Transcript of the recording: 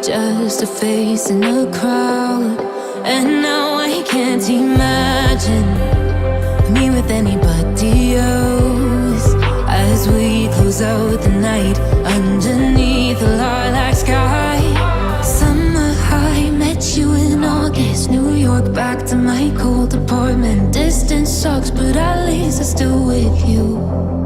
just a face in a crowd. And now I can't imagine me with anybody else as we close out the night underneath the lilac sky. Summer high, met you in August. New York, back to my cold apartment. Distance sucks, but at least I'm still with you.